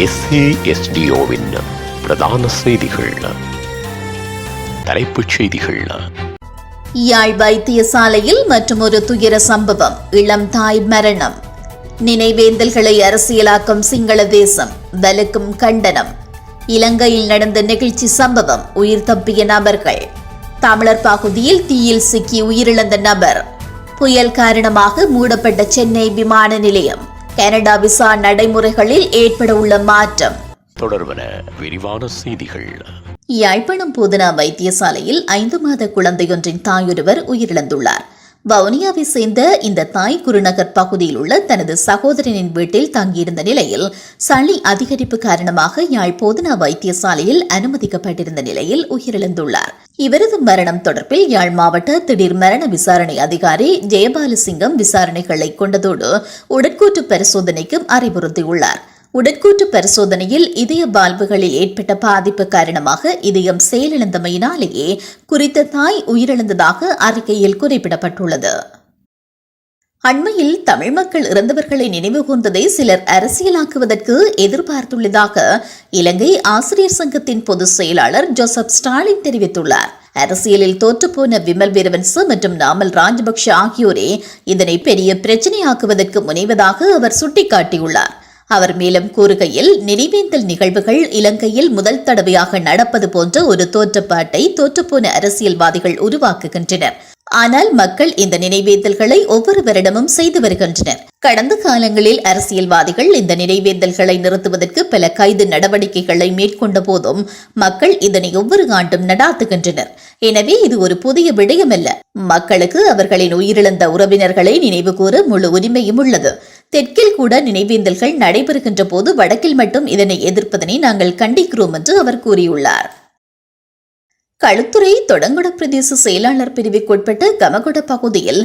SASDOவின் பிரதான செய்திகள். தலைப்புச் செய்திகள். யாழ் வைத்தியசாலையில் மற்றொரு துயர சம்பவம். இளம் தாய் மரணம். நினைவேந்தல்களை அரசியலாக்கும் சிங்கள தேசம். வலுக்கும் கண்டனம். இலங்கையில் நடந்த நெகிழ்ச்சி சம்பவம். உயிர் தப்பிய நபர்கள். தமிழர் பகுதியில் தீயில் சிக்கி உயிரிழந்த நபர். புயல் காரணமாக மூடப்பட்ட சென்னை விமான நிலையம். கனடா விசா நடைமுறைகளில் ஏற்பட உள்ள மாற்றம். தொடர்வன விரிவான செய்திகள். யாழ்ப்பாணம் போதனா வைத்தியசாலையில் 5 மாத குழந்தையொன்றின் தாயொருவர் உயிரிழந்துள்ளார். வவுனியாவை சேர்ந்த இந்த தாய் குருநகர் பகுதியில் உள்ள தனது சகோதரனின் வீட்டில் தங்கியிருந்த நிலையில் சளி அதிகரிப்பு காரணமாக யாழ் போதனா வைத்தியசாலையில் அனுமதிக்கப்பட்டிருந்த நிலையில் உயிரிழந்துள்ளார். இவரது மரணம் தொடர்பில் யாழ் மாவட்ட திடீர் மரண விசாரணை அதிகாரி ஜெயபாலசிங்கம் விசாரணைகளை கொண்டதோடு உடற்கூற்று பரிசோதனைக்கும் அறிவுறுத்தியுள்ளார். உடற்கூற்று பரிசோதனையில் இதய வால்வுகளில் ஏற்பட்ட பாதிப்பு காரணமாக இதயம் செயலிழந்தமையினாலேயே குறித்த தாய் உயிரிழந்ததாக அறிக்கையில் குறிப்பிடப்பட்டுள்ளது. அண்மையில் தமிழ் மக்கள் இறந்தவர்களை நினைவுகூர்ந்ததை சிலர் அரசியலாக்குவதற்கு எதிர்பார்த்துள்ளதாக இலங்கை ஆசிரியர் சங்கத்தின் பொதுச் செயலாளர் ஜோசப் ஸ்டாலின் தெரிவித்துள்ளார். அரசியலில் தோற்றுப்போன விமல் வீரவன்ச மற்றும் நாமல் ராஜபக்ஷ ஆகியோரே இதனை பெரிய பிரச்சினையாக்குவதற்கு முனைவதாக அவர் சுட்டிக்காட்டியுள்ளார். அவர் மேலும் கூறுகையில், நினைவேந்தல் நிகழ்வுகள் இலங்கையில் முதல் தடவையாக நடப்பது போன்ற ஒரு தோற்றப்பாட்டை தோற்றுப்போன அரசியல்வாதிகள் உருவாக்குகின்றனர். ஆனால் மக்கள் இந்த நினைவேந்தல்களை ஒவ்வொரு வருடமும் செய்து வருகின்றனர். கடந்த காலங்களில் அரசியல்வாதிகள் இந்த நினைவேந்தல்களை நிறுத்துவதற்கு பல கைது நடவடிக்கைகளை மேற்கொண்ட போதும் மக்கள் இதனை ஒவ்வொரு ஆண்டும் நடாத்துகின்றனர். எனவே இது ஒரு புதிய விடயமல்ல. மக்களுக்கு அவர்களின் உயிரிழந்த உறவினர்களை நினைவுகூர முழு உரிமையும் உள்ளது. தெற்கில் கூட நினைவேந்தல்கள் நடைபெறுகின்ற போது வடக்கில் மட்டும் இதனை எதிர்ப்பதனை நாங்கள் கண்டிக்கிறோம் என்று அவர் கூறியுள்ளார். களுத்துறை தொடங்குட பிரதேச செயலாளர் பிரிவுக்குட்பட்ட கமகொட பகுதியில்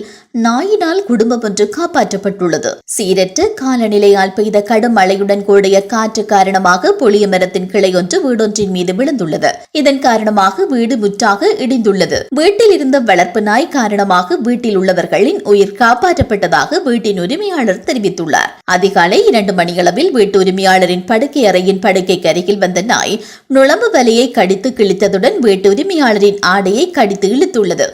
நாயினால் குடும்பம் ஒன்று காப்பாற்றப்பட்டுள்ளது. சீரற்ற காலநிலையால் பெய்த கடும் மழையுடன் கூடிய காற்று காரணமாக புளிய மரத்தின் கிளை ஒன்று வீடொன்றின் மீது விழுந்துள்ளது. இதன் காரணமாக வீடு முற்றாக இடிந்துள்ளது. வீட்டில் இருந்த வளர்ப்பு நாய் காரணமாக வீட்டில் உள்ளவர்களின் உயிர் காப்பாற்றப்பட்டதாக வீட்டின் உரிமையாளர் தெரிவித்துள்ளார். அதிகாலை 2 மணியளவில் வீட்டு உரிமையாளரின் படுக்கை அறையின் படுக்கைக்கு அருகில் வந்த நாய் நுழம்பு வலையை கடித்து கிழித்ததுடன் வீட்டு உரிமையாளரின் ஆடையை கடித்து இழுத்துள்ளது.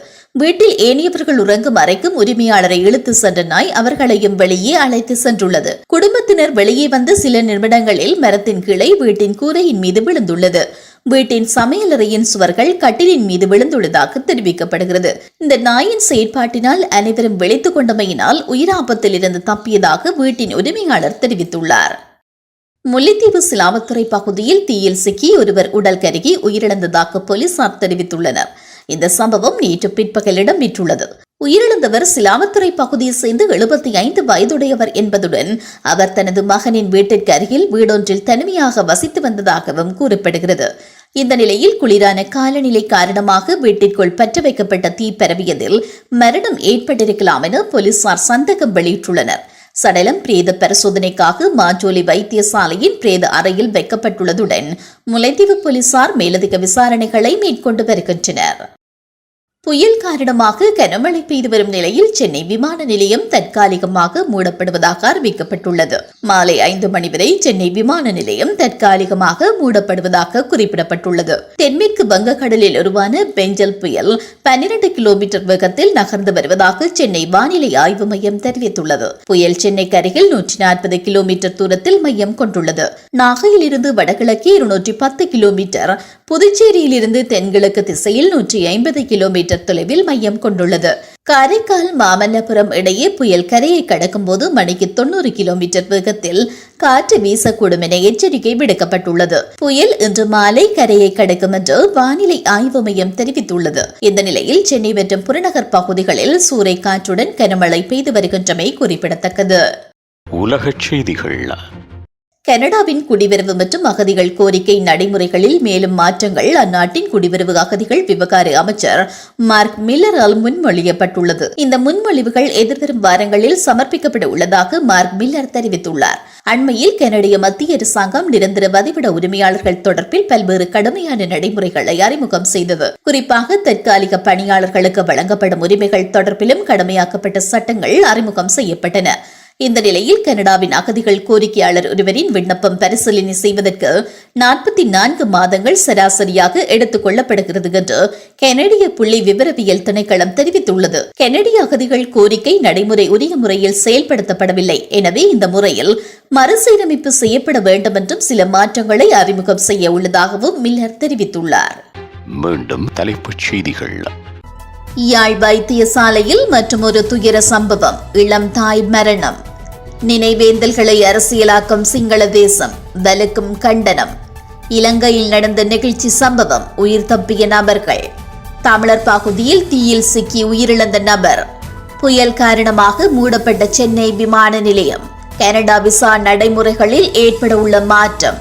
வீட்டில் ஏனையவர்கள் உறங்கும் அறைக்கும் உரிமையாளரை இழுத்து சென்ற நாய் அவர்களையும் வெளியே அழைத்து சென்றுள்ளது. குடும்பத்தினர் வெளியே வந்து சில நிமிடங்களில் மரத்தின் கிளை வீட்டின் கூரையின் மீது விழுந்துள்ளது. வீட்டின் சமையலறையின் சுவர்கள் கட்டிலின் மீது விழுந்துள்ளதாக தெரிவிக்கப்படுகிறது. இந்த நாயின் செயற்பாட்டினால் அனைவரும் விழித்துக் கொண்டமையினால் உயிராபத்தில் இருந்து தப்பியதாக வீட்டின் உரிமையாளர் தெரிவித்துள்ளார். முல்லைத்தீவு சிலாவத்துறை பகுதியில் தீயில் சிக்கி ஒருவர் உடல் கருகி உயிரிழந்ததாக போலீசார் தெரிவித்துள்ளனர். இந்த சம்பவம் நேற்று பிற்பகல் இடம்பெற்றுள்ளது. உயிரிழந்தவர் சிலாவத்துறை பகுதியை சேர்ந்து 75 வயதுடையவர் என்பதுடன் அவர் தனது மகனின் வீட்டிற்கு அருகில் வீடொன்றில் தனிமையாக வசித்து வந்ததாகவும் கூறப்படுகிறது. இந்த நிலையில் குளிரான காலநிலை காரணமாக வீட்டிற்குள் பற்ற வைக்கப்பட்ட தீ பரவியதில் மரணம் ஏற்பட்டிருக்கலாம் என போலீசார் சந்தேகம் வெளியிட்டுள்ளனர். சடலம் பிரேத பரிசோதனைக்காக மாஞ்சோலை வைத்தியசாலையின் பிரேத அறையில் வைக்கப்பட்டுள்ளதுடன் முல்லைத்தீவு போலீசார் மேலதிக விசாரணைகளை மேற்கொண்டு வருகின்றனர். புயல் காரணமாக கனமழை பெய்து வரும் நிலையில் சென்னை விமான நிலையம் தற்காலிகமாக மூடப்படுவதாக அறிவிக்கப்பட்டுள்ளது. மாலை 5 மணி வரை சென்னை விமான நிலையம் தற்காலிகமாக மூடப்படுவதாக குறிப்பிடப்பட்டுள்ளது. தென்மேற்கு வங்கக்கடலில் உருவான பெஞ்சல் புயல் 12 கிலோமீட்டர் வேகத்தில் நகர்ந்து வருவதாக சென்னை வானிலை ஆய்வு மையம் தெரிவித்துள்ளது. புயல் சென்னைக்கு அருகில் 140 கிலோமீட்டர் தூரத்தில் மையம் கொண்டுள்ளது. நாகையில் இருந்து வடகிழக்கே 210 கிலோமீட்டர், புதுச்சேரியில் இருந்து தென்கிழக்கு திசையில் 150 கிலோமீட்டர் தொலைவில் மையம் கொண்டுள்ளது. காரைக்கால் மாமல்லபுரம் இடையே புயல் கரையை கடக்கும் போது மணிக்கு 90 கிலோமீட்டர் வேகத்தில் காற்று வீசக்கூடும் என எச்சரிக்கை விடுக்கப்பட்டுள்ளது. புயல் இன்று மாலை கரையை கடக்கும் என்று வானிலை ஆய்வு மையம் தெரிவித்துள்ளது. இந்த நிலையில் சென்னை மற்றும் புறநகர் பகுதிகளில் சூறை காற்றுடன் கனமழை பெய்து வருகின்றமை குறிப்பிடத்தக்கது. உலகச் செய்திகள். கனடாவின் குடிவரவு மற்றும் அகதிகள் கோரிக்கை நடைமுறைகளில் மேலும் மாற்றங்கள் அந்நாட்டின் குடிவரவு அகதிகள் விவகார அமைச்சர் மார்க் மில்லரால் முன்மொழியப்பட்டுள்ளது. இந்த முன்மொழிவுகள் எதிர்வரும் வாரங்களில் சமர்ப்பிக்கப்பட உள்ளதாக மார்க் மில்லர் தெரிவித்துள்ளார். அண்மையில் கனடிய மத்திய அரசாங்கம் நிரந்தர வதிவிட உரிமையாளர்கள் தொடர்பில் பல்வேறு கடுமையான நடைமுறைகளை அறிமுகம் செய்தது. குறிப்பாக தற்காலிக பணியாளர்களுக்கு வழங்கப்படும் உரிமைகள் தொடர்பிலும் கடுமையாக்கப்பட்ட சட்டங்கள் அறிமுகம் செய்யப்பட்டன. இந்த நிலையில் கனடாவின் அகதிகள் கோரிக்கையாளர் ஒருவரின் விண்ணப்பம் பரிசீலனை செய்வதற்கு 44 மாதங்கள் சராசரியாக எடுத்துக் கொள்ளப்படுகிறது என்று கனடிய புள்ளி விவரவியல் திணைக்களம் தெரிவித்துள்ளது. கனடிய அகதிகள் கோரிக்கை நடைமுறை உரிய முறையில் செயல்படுத்தப்படவில்லை. எனவே இந்த முறையில் மறுசீரமைப்பு செய்யப்பட வேண்டும் என்றும் சில மாற்றங்களை அறிமுகம் செய்ய உள்ளதாகவும் மில்லர் தெரிவித்துள்ளார். மீண்டும் தலைப்புச் செய்திகள். யாழ் வைத்தியசாலையில் மற்றொரு துயர சம்பவம். இளம் தாய் மரணம். நினைவேந்தல்களை அரசியலாக்கும் சிங்கள தேசம் வலுக்கும் கண்டனம். இலங்கையில் நடந்த நெகிழ்ச்சி சம்பவம். உயிர் தப்பிய நபர்கள். தமிழர் பகுதியில் தீயில் சிக்கி உயிரிழந்த நபர். புயல் காரணமாக மூடப்பட்ட சென்னை விமான நிலையம். கனடா விசா நடைமுறைகளில் ஏற்பட உள்ள மாற்றம்.